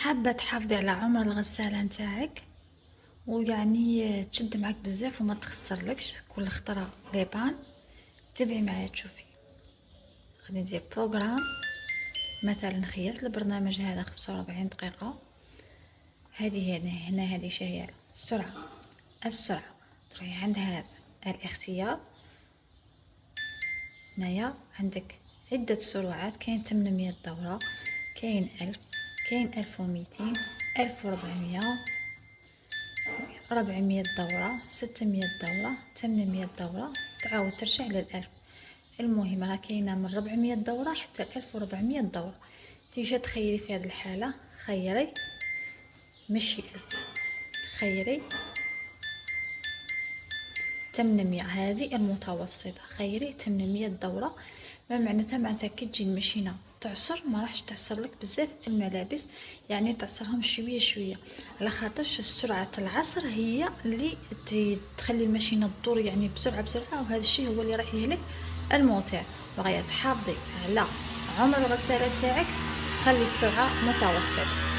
حابة تحافظي على عمر الغسالة نتاعك ويعني تشد معاك بزاف وما تخسرلكش كل خطرة ليبان. تبعي معايا تشوفي. غادي ندير بروغرام، مثلا خيرت البرنامج هذا 45 دقيقة. هذه هنا هذه شهية السرعة تروحي عند هذا الاختيار. هنايا عندك عدة سرعات، كاين 800 دورة، كاين 1000، كاين 1200، 1400، 400 دورة، 600 دورة، 800 دورة، تعاود ترجع لل1000. المهم راه كاينه من 400 دورة حتى 1400 دورة. تيجي تخيري في هذه الحالة، خيري ماشي 1000، خيري 800، هذه المتوسطة، خيري 800 دورة. ما معناتها كي تجي الماشينه تعصر ما راحش تعصر لك بزاف الملابس، يعني تعصرهم شويه شويه، على خاطرش سرعه العصر هي اللي تخلي الماشينه تدور يعني بسرعه، وهذا الشيء هو اللي راح يهلك الموتور. بغيتي تحافظي على عمر الغساله تاعك، خلي السرعه متوسطه.